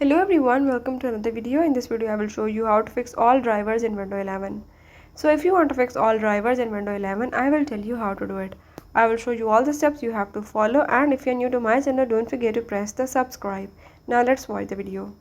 Hello everyone, welcome to another video. In this video I will show you how to fix all drivers in Windows 11. So if you want to fix all drivers in Windows 11, I will tell you how to do it. I will show you all the steps you have to follow, and if you are new to my channel, don't forget to press the subscribe. Now let's watch the video.